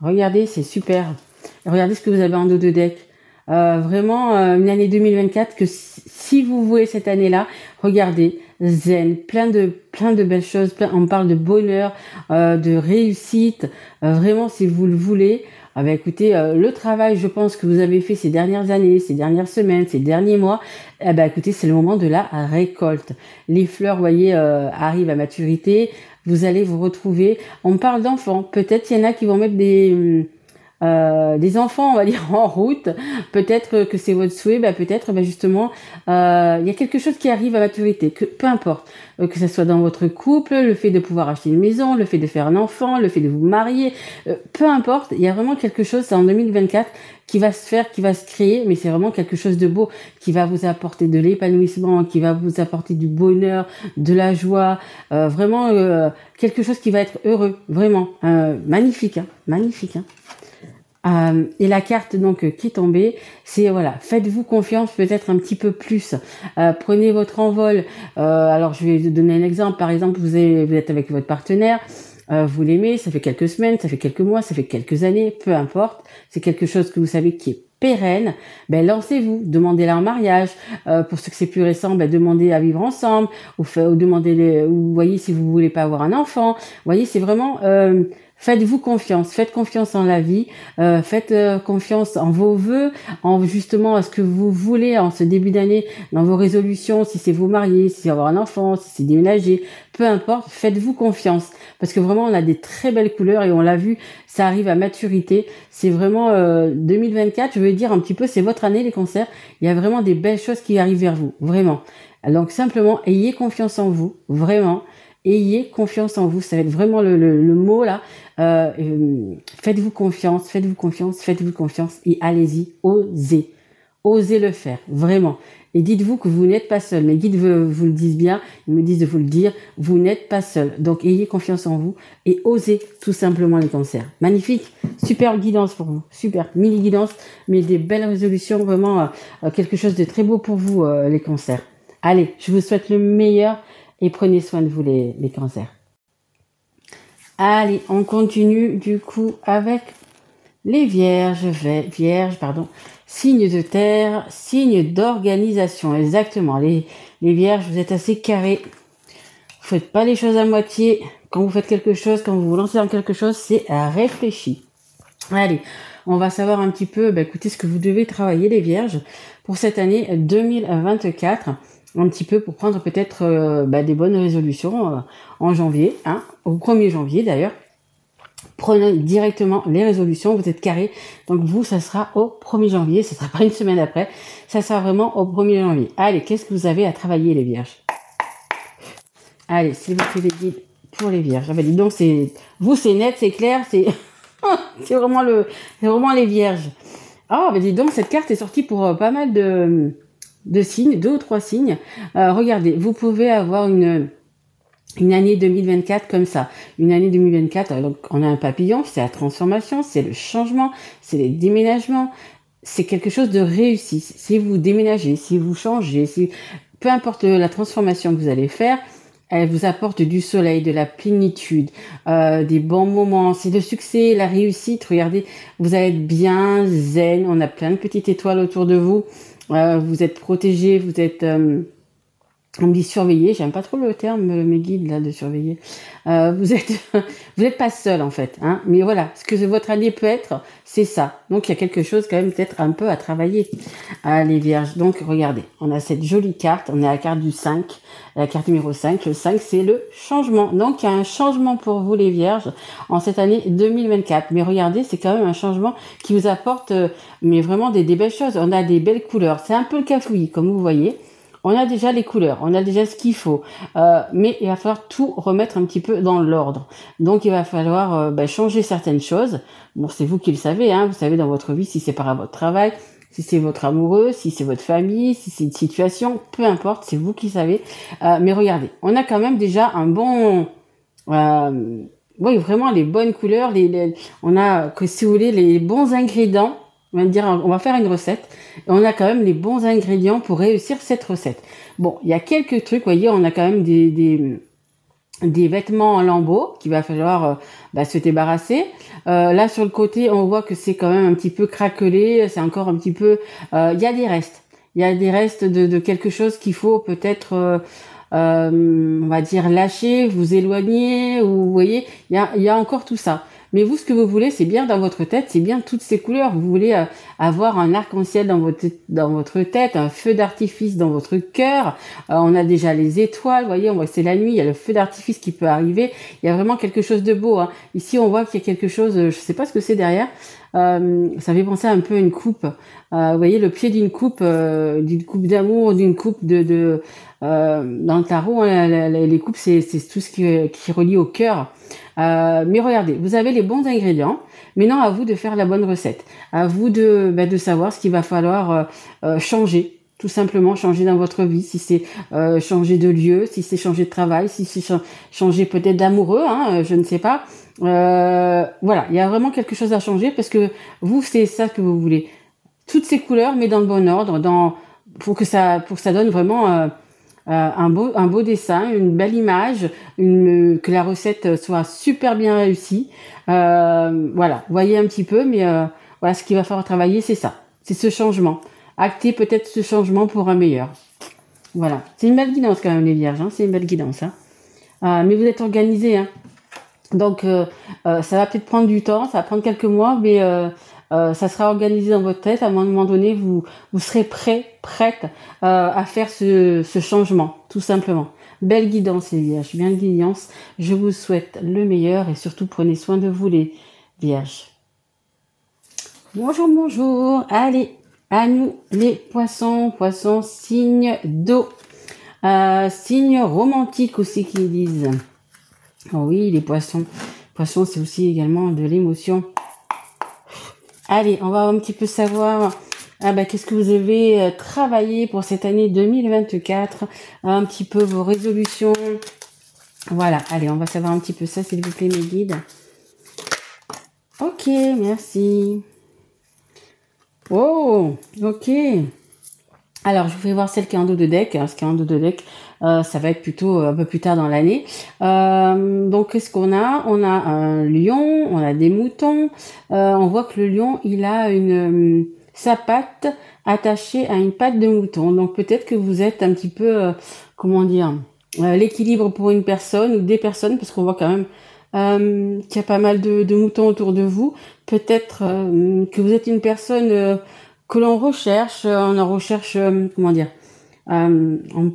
regardez, c'est super. Regardez ce que vous avez en dos de deck. Vraiment, une année 2024 que si vous voulez cette année-là, regardez, zen, plein de belles choses. On parle de bonheur, de réussite. Vraiment, si vous le voulez. Écoutez, le travail, je pense, que vous avez fait ces dernières années, ces dernières semaines, ces derniers mois, écoutez, c'est le moment de la récolte. Les fleurs, vous voyez, arrivent à maturité. Vous allez vous retrouver. On parle d'enfants. Peut-être il y en a qui vont mettre des enfants, on va dire, en route. Peut-être que c'est votre souhait, peut-être justement, il y a quelque chose qui arrive à maturité, peu importe, que ce soit dans votre couple, le fait de pouvoir acheter une maison, le fait de faire un enfant, le fait de vous marier, peu importe, il y a vraiment quelque chose, c'est en 2024, qui va se faire, qui va se créer, mais c'est vraiment quelque chose de beau, qui va vous apporter de l'épanouissement, qui va vous apporter du bonheur, de la joie, vraiment quelque chose qui va être heureux, vraiment, magnifique, hein, magnifique, hein. Et la carte donc qui est tombée, c'est voilà, faites-vous confiance peut-être un petit peu plus. Prenez votre envol. Alors je vais vous donner un exemple. Par exemple, vous êtes avec votre partenaire, vous l'aimez, ça fait quelques semaines, ça fait quelques mois, ça fait quelques années, peu importe. C'est quelque chose que vous savez qui est pérenne. Lancez-vous, demandez-la en mariage. Pour ceux que c'est plus récent, demandez à vivre ensemble, ou demandez, ou voyez si vous voulez pas avoir un enfant. Vous voyez, c'est vraiment faites-vous confiance, faites confiance en la vie, faites confiance en vos vœux, en justement à ce que vous voulez en ce début d'année, dans vos résolutions, si c'est vous marier, si c'est avoir un enfant, si c'est déménager, peu importe, faites-vous confiance. Parce que vraiment, on a des très belles couleurs et on l'a vu, ça arrive à maturité. C'est vraiment 2024, je veux dire un petit peu, c'est votre année les cancers. Il y a vraiment des belles choses qui arrivent vers vous, vraiment. Donc simplement, ayez confiance en vous, vraiment. Ayez confiance en vous, ça va être vraiment le mot là. Faites-vous confiance, faites-vous confiance, faites-vous confiance et allez-y, osez. Osez le faire, vraiment. Et dites-vous que vous n'êtes pas seul. Mes guides vous le disent bien, ils me disent de vous le dire, vous n'êtes pas seul. Donc ayez confiance en vous et osez tout simplement les cancers. Magnifique, super guidance pour vous, super mini guidance, mais des belles résolutions, vraiment quelque chose de très beau pour vous les cancers. Allez, je vous souhaite le meilleur. Et prenez soin de vous les cancers. Allez, on continue du coup avec les vierges. Signe de terre, signe d'organisation. Exactement. Les vierges, vous êtes assez carrés. Vous faites pas les choses à moitié. Quand vous faites quelque chose, quand vous vous lancez dans quelque chose, c'est réfléchi. Allez, on va savoir un petit peu, écoutez, ce que vous devez travailler les vierges pour cette année 2024. Un petit peu pour prendre peut-être des bonnes résolutions en janvier, hein, au 1er janvier d'ailleurs. Prenez directement les résolutions, vous êtes carré. Donc vous, ça sera au 1er janvier, ce sera pas une semaine après, ça sera vraiment au 1er janvier. Allez, qu'est-ce que vous avez à travailler les vierges? Allez, s'il vous plaît les guides pour les vierges. Dis donc, c'est net, c'est clair, c'est c'est vraiment les vierges. Dis donc, cette carte est sortie pour pas mal de signes, 2 ou 3 signes. Regardez, vous pouvez avoir une année 2024 comme ça. Une année 2024, donc on a un papillon, c'est la transformation, c'est le changement, c'est les déménagements. C'est quelque chose de réussi. Si vous déménagez, si vous changez, peu importe la transformation que vous allez faire, elle vous apporte du soleil, de la plénitude, des bons moments. C'est le succès, la réussite. Regardez, vous allez être bien zen. On a plein de petites étoiles autour de vous. Vous êtes protégés, vous êtes On me dit surveiller, j'aime pas trop le terme, mes guides là de surveiller. Vous êtes, vous n'êtes pas seul en fait, hein. Mais voilà, ce que votre année peut être, c'est ça. Donc il y a quelque chose quand même peut-être un peu à travailler, les vierges. Donc regardez, on a cette jolie carte, on a la carte du 5, la carte numéro 5. Le 5, c'est le changement. Donc il y a un changement pour vous les vierges en cette année 2024. Mais regardez, c'est quand même un changement qui vous apporte, mais vraiment des belles choses. On a des belles couleurs. C'est un peu le cafouillis, comme vous voyez. On a déjà les couleurs, on a déjà ce qu'il faut, mais il va falloir tout remettre un petit peu dans l'ordre. Donc il va falloir changer certaines choses. Bon, c'est vous qui le savez, hein. Vous savez dans votre vie si c'est par rapport à votre travail, si c'est votre amoureux, si c'est votre famille, si c'est une situation, peu importe, c'est vous qui savez. Mais regardez, on a quand même déjà un bon... oui, vraiment les bonnes couleurs, on a, que si vous voulez, les bons ingrédients. On va faire une recette. Et on a quand même les bons ingrédients pour réussir cette recette. Bon, il y a quelques trucs, vous voyez, on a quand même des vêtements en lambeaux qu'il va falloir se débarrasser. Là, sur le côté, on voit que c'est quand même un petit peu craquelé. C'est encore un petit peu... Il y a des restes. Il y a des restes de quelque chose qu'il faut peut-être... on va dire lâcher, vous éloigner, ou vous voyez, il y a encore tout ça. Mais vous, ce que vous voulez, c'est bien dans votre tête, c'est bien toutes ces couleurs. Vous voulez avoir un arc-en-ciel dans votre tête, un feu d'artifice dans votre cœur. On a déjà les étoiles, vous voyez, on voit que c'est la nuit, il y a le feu d'artifice qui peut arriver. Il y a vraiment quelque chose de beau, hein. Ici, on voit qu'il y a quelque chose, je sais pas ce que c'est derrière. Ça fait penser un peu à une coupe. Vous voyez, le pied d'une coupe d'amour, d'une coupe dans le tarot, hein, les coupes, c'est tout ce qui relie au cœur. Mais regardez, vous avez les bons ingrédients. Maintenant, à vous de faire la bonne recette. À vous de savoir ce qu'il va falloir changer. Tout simplement changer dans votre vie. Si c'est changer de lieu, si c'est changer de travail, si c'est changer peut-être d'amoureux, hein, je ne sais pas. Voilà, il y a vraiment quelque chose à changer parce que vous, c'est ça que vous voulez. Toutes ces couleurs, mais dans le bon ordre, pour que ça donne vraiment un beau dessin, une belle image, que la recette soit super bien réussie. Voilà, voyez un petit peu, mais voilà, ce qu'il va falloir travailler, c'est ça, c'est ce changement. Acter peut-être ce changement pour un meilleur. Voilà, c'est une belle guidance quand même les vierges, hein, c'est une belle guidance. Hein. Mais vous êtes organisés, hein. Donc ça va peut-être prendre du temps, ça va prendre quelques mois, mais ça sera organisé dans votre tête. À un moment donné, vous serez prête à faire ce changement, tout simplement. Belle guidance les vierges, bien guidance. Je vous souhaite le meilleur et surtout prenez soin de vous les vierges. Bonjour, bonjour. Allez, à nous les poissons, signe d'eau. Signe romantique aussi qu'ils disent. Oh oui, les poissons. Poissons, c'est aussi également de l'émotion. Allez, on va un petit peu savoir qu'est-ce que vous avez travaillé pour cette année 2024. Un petit peu vos résolutions. Voilà, allez, on va savoir un petit peu ça, s'il vous plaît, mes guides. Ok, merci. Oh, ok. Alors, je vous fais voir celle qui est en dos de deck. Ce qui est en dos de deck, ça va être plutôt un peu plus tard dans l'année. Donc, qu'est-ce qu'on a? On a un lion, on a des moutons. On voit que le lion, il a sa patte attachée à une patte de mouton. Donc, peut-être que vous êtes un petit peu, l'équilibre pour une personne ou des personnes, parce qu'on voit quand même qu'il y a pas mal de moutons autour de vous. Peut-être que vous êtes une personne... que l'on recherche, on en recherche, on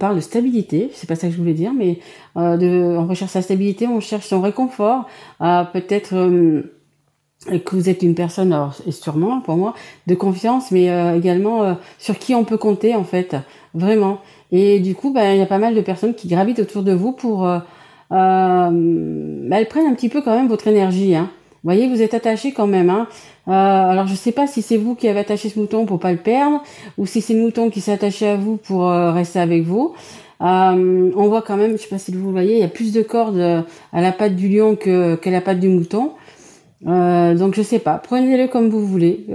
parle de stabilité, c'est pas ça que je voulais dire, mais on recherche sa stabilité, on cherche son réconfort, peut-être que vous êtes une personne, alors, et sûrement pour moi, de confiance, mais également sur qui on peut compter en fait, vraiment. Et du coup, il y a pas mal de personnes qui gravitent autour de vous pour, elles prennent un petit peu quand même votre énergie, hein. Vous voyez, vous êtes attaché quand même, hein. Alors je sais pas si c'est vous qui avez attaché ce mouton pour pas le perdre, ou si c'est le mouton qui s'est attaché à vous pour rester avec vous. On voit quand même, je sais pas si vous le voyez, il y a plus de cordes à la patte du lion que la patte du mouton. Donc je sais pas, prenez-le comme vous voulez,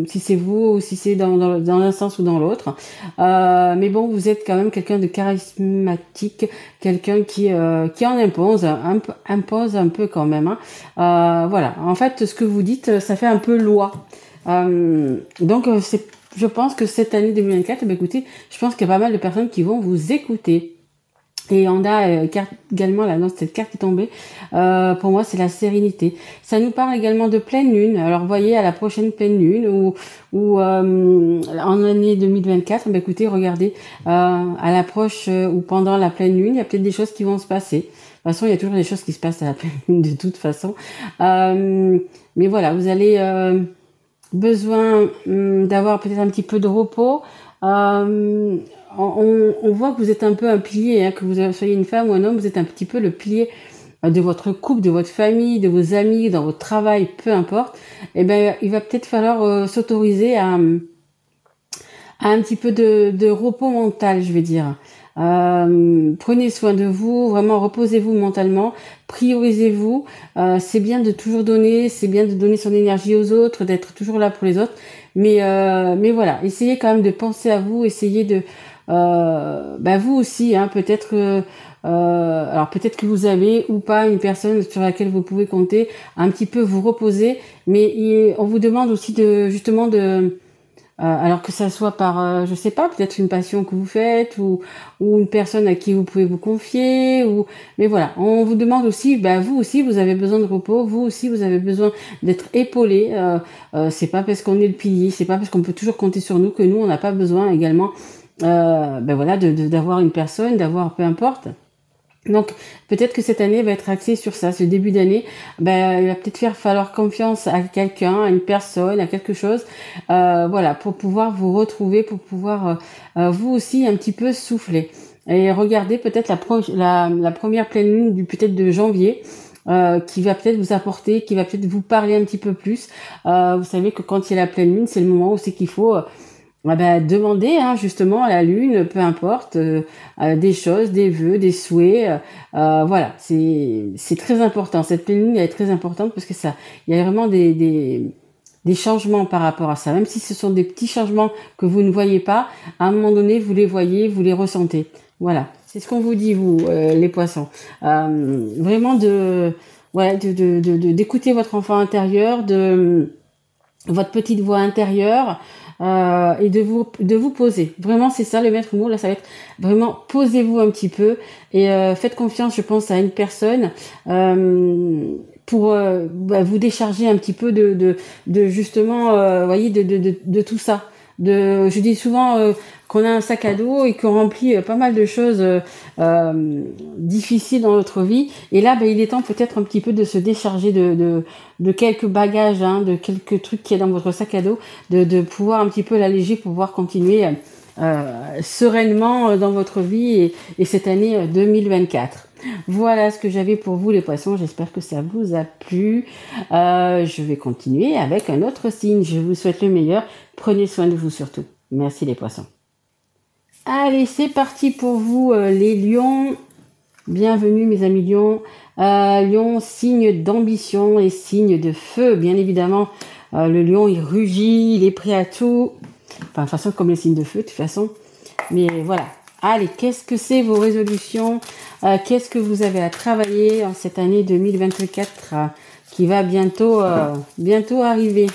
si c'est vous ou si c'est dans un sens ou dans l'autre. Mais bon, vous êtes quand même quelqu'un de charismatique, quelqu'un qui en impose un peu quand même. Hein. Voilà, en fait, ce que vous dites, ça fait un peu loi. Donc je pense que cette année 2024, écoutez, je pense qu'il y a pas mal de personnes qui vont vous écouter. Et on a également, là, non, cette carte qui est tombée, pour moi, c'est la sérénité. Ça nous parle également de pleine lune. Alors, vous voyez, à la prochaine pleine lune ou en année 2024, ben, écoutez, regardez, à l'approche ou pendant la pleine lune, il y a peut-être des choses qui vont se passer. De toute façon, il y a toujours des choses qui se passent à la pleine lune de toute façon. Mais voilà, vous allez besoin d'avoir peut-être un petit peu de repos. On voit que vous êtes un peu un pilier, hein, que vous soyez une femme ou un homme, vous êtes un petit peu le pilier de votre couple, de votre famille, de vos amis, dans votre travail, peu importe. Et ben, il va peut-être falloir s'autoriser à un petit peu de repos mental, je vais dire. Prenez soin de vous, vraiment reposez-vous mentalement, priorisez-vous. C'est bien de toujours donner, c'est bien de donner son énergie aux autres, d'être toujours là pour les autres. Mais voilà, essayez quand même de penser à vous, essayez de vous aussi, hein, peut-être alors peut-être que vous avez ou pas une personne sur laquelle vous pouvez compter, un petit peu vous reposer, mais on vous demande aussi de justement de alors que ça soit par, je sais pas, peut-être une passion que vous faites ou une personne à qui vous pouvez vous confier mais voilà, on vous demande aussi, vous aussi vous avez besoin de repos, vous aussi vous avez besoin d'être épaulé. C'est pas parce qu'on est le pilier, c'est pas parce qu'on peut toujours compter sur nous que nous on n'a pas besoin également, d'avoir une personne, d'avoir peu importe. Donc peut-être que cette année va être axée sur ça, ce début d'année, il va peut-être falloir confiance à quelqu'un, à une personne, à quelque chose, pour pouvoir vous retrouver, pour pouvoir vous aussi un petit peu souffler. Et regardez peut-être la première pleine lune peut-être de janvier, qui va peut-être vous apporter, qui va peut-être vous parler un petit peu plus. Vous savez que quand il y a la pleine lune, c'est le moment où c'est qu'il faut demander, hein, justement à la lune, peu importe, des choses, des vœux, des souhaits. Voilà, c'est très important. Cette pleine lune elle est très importante parce que il y a vraiment des changements par rapport à ça. Même si ce sont des petits changements que vous ne voyez pas, à un moment donné, vous les voyez, vous les ressentez. Voilà, c'est ce qu'on vous dit, vous, les poissons. Vraiment d'écouter votre enfant intérieur, votre petite voix intérieure, et de vous poser. Vraiment, c'est ça le maître mot. Là, ça va être vraiment posez-vous un petit peu et faites confiance, je pense, à une personne pour vous décharger un petit peu de justement, voyez, de tout ça. Je dis souvent qu'on a un sac à dos et qu'on remplit pas mal de choses difficiles dans notre vie. Et là, il est temps peut-être un petit peu de se décharger de quelques bagages, hein, de quelques trucs qui est dans votre sac à dos, de pouvoir un petit peu l'alléger pour pouvoir continuer sereinement dans votre vie et cette année 2024. Voilà ce que j'avais pour vous les poissons, j'espère que ça vous a plu. Je vais continuer avec un autre signe, je vous souhaite le meilleur, prenez soin de vous surtout. Merci les poissons. Allez, c'est parti pour vous les lions. Bienvenue mes amis lions. Lion, signe d'ambition et signe de feu, bien évidemment. Le lion, il rugit, il est prêt à tout. Enfin, de toute façon, comme les signes de feu, de toute façon. Mais voilà. Allez, qu'est-ce que c'est vos résolutions? Qu'est-ce que vous avez à travailler en cette année 2024 qui va bientôt arriver?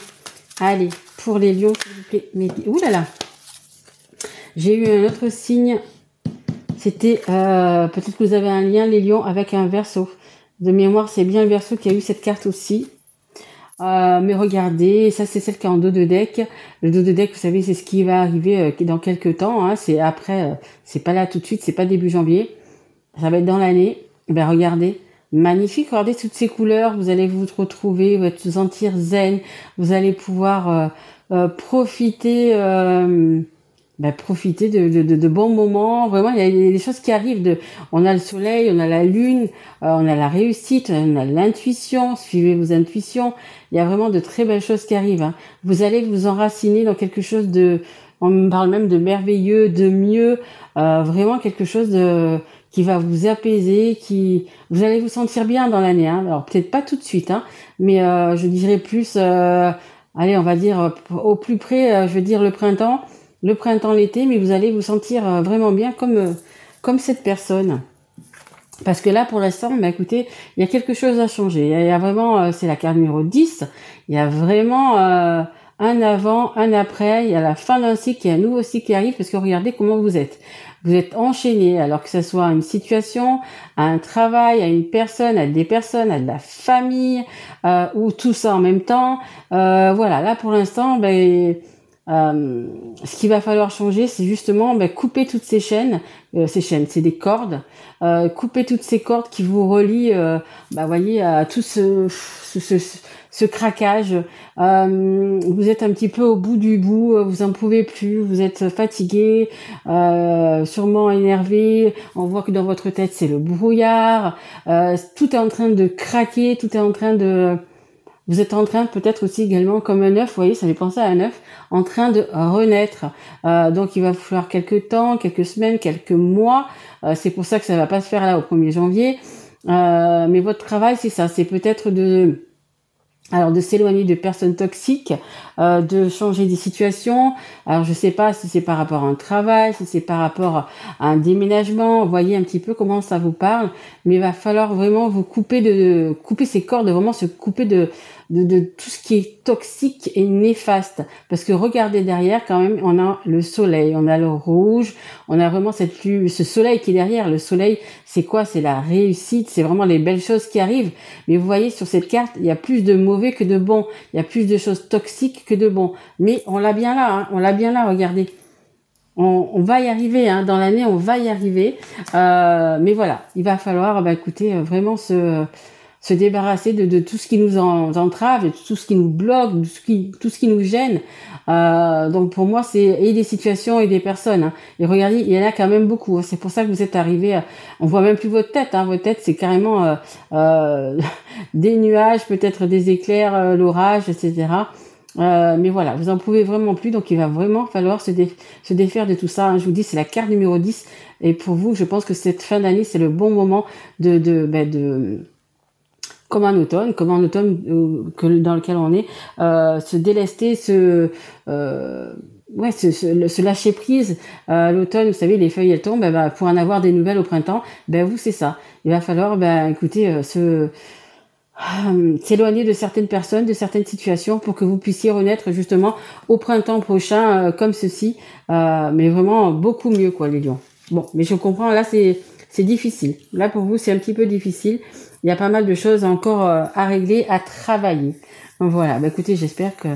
Allez, pour les lions, s'il vous plaît. Mais, ouh là là. J'ai eu un autre signe. C'était, peut-être que vous avez un lien, les lions, avec un verseau. De mémoire, c'est bien le verseau qui a eu cette carte aussi. Mais regardez, ça c'est celle qui est en dos de deck. Le dos de deck, vous savez, c'est ce qui va arriver dans quelques temps. Hein. C'est après, c'est pas là tout de suite, c'est pas début janvier. Ça va être dans l'année. Regardez, magnifique. Regardez toutes ces couleurs. Vous allez vous retrouver, vous allez vous sentir zen. Vous allez pouvoir profiter. Profiter de bons moments. Vraiment, il y a des choses qui arrivent. On a le soleil, on a la lune, on a la réussite, on a l'intuition. Suivez vos intuitions. Il y a vraiment de très belles choses qui arrivent. Hein. Vous allez vous enraciner dans quelque chose on me parle même de merveilleux, de mieux. Vraiment quelque chose qui va vous apaiser, vous allez vous sentir bien dans l'année. Hein. Alors peut-être pas tout de suite, hein, mais je dirais plus. Allez, on va dire au plus près. Je veux dire le printemps, l'été, mais vous allez vous sentir vraiment bien comme cette personne. Parce que là, pour l'instant, écoutez, il y a quelque chose à changer. Il y a vraiment, c'est la carte numéro 10. Il y a vraiment un avant, un après. Il y a la fin d'un cycle, il y a un nouveau cycle qui arrive parce que regardez comment vous êtes. Vous êtes enchaîné, alors que ce soit à une situation, à un travail, à une personne, à des personnes, à de la famille, ou tout ça en même temps. Voilà, là pour l'instant, ce qu'il va falloir changer, c'est justement couper toutes ces chaînes, c'est des cordes, couper toutes ces cordes qui vous relient, voyez, à tout ce craquage. Vous êtes un petit peu au bout du bout, vous en pouvez plus, vous êtes fatigué, sûrement énervé. On voit que dans votre tête c'est le brouillard, tout est en train de craquer, tout est en train de vous êtes en train peut-être aussi également comme un œuf, vous voyez, ça fait penser à un œuf, en train de renaître. Donc il va vous falloir quelques temps, quelques semaines, quelques mois. C'est pour ça que ça va pas se faire là au 1er janvier. Mais votre travail, c'est ça, c'est peut-être de s'éloigner de personnes toxiques, de changer des situations. Alors je sais pas si c'est par rapport à un travail, si c'est par rapport à un déménagement, voyez un petit peu comment ça vous parle, mais il va falloir vraiment vous couper ces cordes, vraiment se couper de tout ce qui est toxique et néfaste. Parce que regardez derrière quand même, on a le soleil, on a le rouge, on a vraiment ce soleil qui est derrière. Le soleil, c'est quoi? C'est la réussite, c'est vraiment les belles choses qui arrivent. Mais vous voyez sur cette carte, il y a plus de mauvais que de bons. Il y a plus de choses toxiques que de bons. Mais on l'a bien là, on l'a bien là, regardez. On va y arriver, dans l'année, on va y arriver. Mais voilà, il va falloir, écoutez, vraiment se débarrasser de tout ce qui nous entrave, de tout ce qui nous bloque, de tout ce qui nous gêne. Donc pour moi, c'est des situations et des personnes. Et regardez, il y en a quand même beaucoup. C'est pour ça que vous êtes arrivés. On voit même plus votre tête. Votre tête, c'est carrément des nuages, peut-être des éclairs, l'orage, etc. Mais voilà, vous en pouvez vraiment plus. Donc il va vraiment falloir se défaire de tout ça. Je vous dis, c'est la carte numéro 10. Et pour vous, je pense que cette fin d'année, c'est le bon moment comme un automne dans lequel on est, se délester, se lâcher prise. L'automne, vous savez, les feuilles elles tombent, pour en avoir des nouvelles au printemps, vous c'est ça. Il va falloir, écoutez, s'éloigner de certaines personnes, de certaines situations pour que vous puissiez renaître justement au printemps prochain comme ceci, mais vraiment beaucoup mieux quoi les lions. Bon, mais je comprends, là c'est difficile. Là pour vous c'est un petit peu difficile. Il y a pas mal de choses encore à régler, à travailler. Voilà, écoutez, j'espère que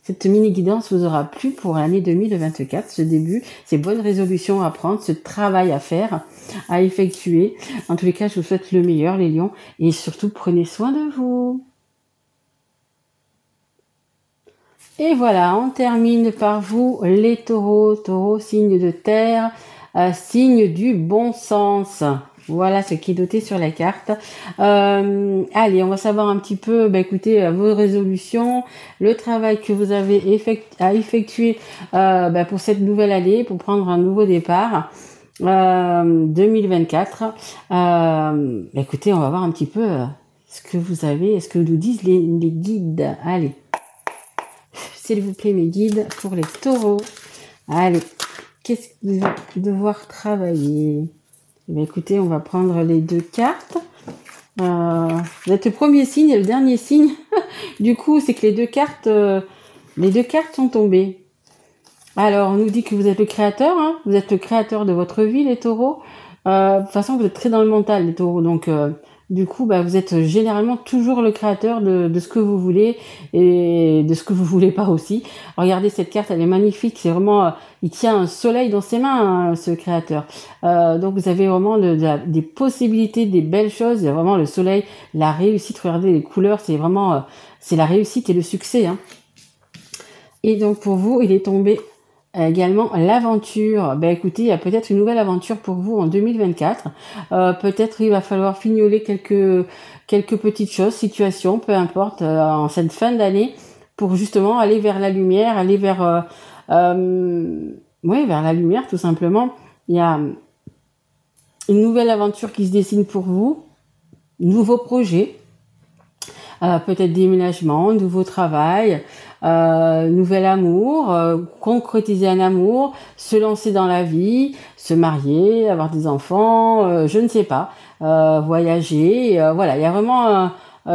cette mini-guidance vous aura plu pour l'année 2024, ce début, ces bonnes résolutions à prendre, ce travail à faire, à effectuer. En tous les cas, je vous souhaite le meilleur, les lions, et surtout, prenez soin de vous. Et voilà, on termine par vous, les taureaux. Taureaux, signe de terre, signe du bon sens. Voilà ce qui est noté sur la carte. Allez, on va savoir un petit peu, écoutez, vos résolutions, le travail que vous avez à effectuer pour cette nouvelle année, pour prendre un nouveau départ 2024. Écoutez, on va voir un petit peu ce que vous avez, ce que nous disent les guides. Allez, s'il vous plaît, mes guides, pour les taureaux. Allez, qu'est-ce que vous allez devoir travailler? Écoutez, on va prendre les deux cartes. Vous êtes le premier signe et le dernier signe. Du coup, c'est que les deux cartes sont tombées. Alors, on nous dit que vous êtes le créateur. Vous êtes le créateur de votre vie, les taureaux. De toute façon, vous êtes très dans le mental, les taureaux. Donc, du coup, vous êtes généralement toujours le créateur de ce que vous voulez et de ce que vous voulez pas aussi. Regardez cette carte, elle est magnifique. C'est vraiment, il tient un soleil dans ses mains, ce créateur. Donc, vous avez vraiment des possibilités, des belles choses. Il y a vraiment le soleil, la réussite. Regardez les couleurs, c'est vraiment, c'est la réussite et le succès. Et donc, pour vous, il est tombé également l'aventure. Écoutez, il y a peut-être une nouvelle aventure pour vous en 2024. Peut-être il va falloir fignoler quelques petites choses, situations, peu importe, en cette fin d'année, pour justement aller vers la lumière, aller vers vers la lumière tout simplement. Il y a une nouvelle aventure qui se dessine pour vous, nouveau projet. Peut-être déménagement, nouveau travail, nouvel amour, concrétiser un amour, se lancer dans la vie, se marier, avoir des enfants, je ne sais pas, voyager. Voilà, il y a vraiment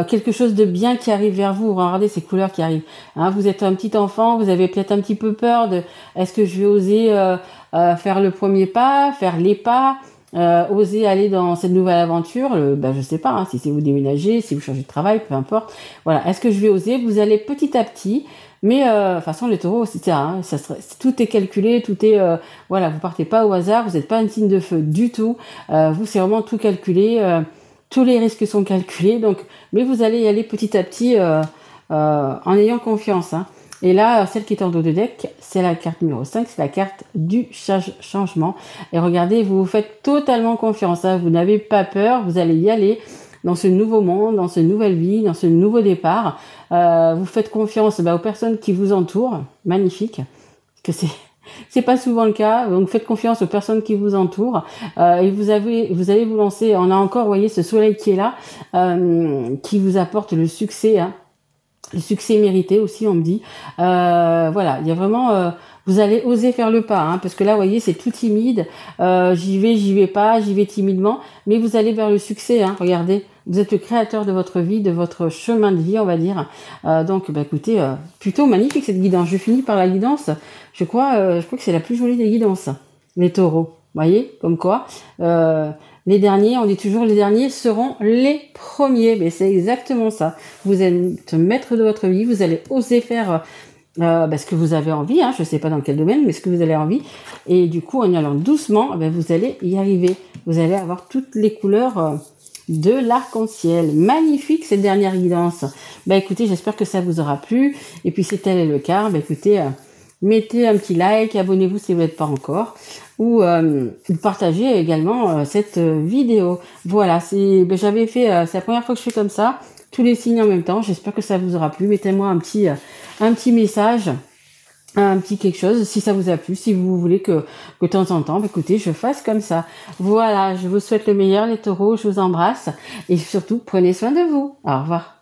quelque chose de bien qui arrive vers vous. Regardez ces couleurs qui arrivent. Hein, vous êtes un petit enfant, vous avez peut-être un petit peu peur de est-ce que je vais oser faire le premier pas, faire les pas, oser aller dans cette nouvelle aventure. Je sais pas, hein, si c'est vous déménager, si vous changez de travail, peu importe. Voilà, est-ce que je vais oser? Vous allez petit à petit. Mais de toute façon, les taureaux, c'est ça, hein, tout est calculé, tout est voilà, vous partez pas au hasard, vous n'êtes pas un signe de feu du tout. Vous, c'est vraiment tout calculé, tous les risques sont calculés. Donc, mais vous allez y aller petit à petit en ayant confiance. Hein. Et là, celle qui est en dos de deck, c'est la carte numéro 5, c'est la carte du changement. Et regardez, vous vous faites totalement confiance. Hein, vous n'avez pas peur, vous allez y aller dans ce nouveau monde, dans cette nouvelle vie, dans ce nouveau départ. Vous faites confiance aux personnes qui vous entourent. Magnifique. Parce que c'est pas souvent le cas. Donc faites confiance aux personnes qui vous entourent. Et vous allez vous lancer. On a encore, vous voyez, ce soleil qui est là, qui vous apporte le succès. Hein. Le succès mérité aussi, on me dit. Voilà, il y a vraiment... vous allez oser faire le pas, hein, parce que là, vous voyez, c'est tout timide. J'y vais pas, j'y vais timidement. Mais vous allez vers le succès, hein, regardez. Vous êtes le créateur de votre vie, de votre chemin de vie, on va dire. Donc, écoutez, plutôt magnifique cette guidance. Je finis par la guidance. Je crois que c'est la plus jolie des guidances, les taureaux. Vous voyez, comme quoi... les derniers, on dit toujours les derniers seront les premiers. Mais c'est exactement ça. Vous êtes maître de votre vie, vous allez oser faire ce que vous avez envie. Hein, je ne sais pas dans quel domaine, mais ce que vous avez envie. Et du coup, en y allant doucement, vous allez y arriver. Vous allez avoir toutes les couleurs de l'arc-en-ciel. Magnifique cette dernière guidance. Écoutez, j'espère que ça vous aura plu. Et puis si tel est le cas, écoutez... mettez un petit like, abonnez-vous si vous n'êtes pas encore, ou partagez également cette vidéo. Voilà, c'est la première fois que je fais comme ça, tous les signes en même temps. J'espère que ça vous aura plu. Mettez-moi un petit message, un petit quelque chose, si ça vous a plu, si vous voulez que de temps en temps, écoutez, je fasse comme ça. Voilà, je vous souhaite le meilleur les taureaux, je vous embrasse et surtout prenez soin de vous. Au revoir.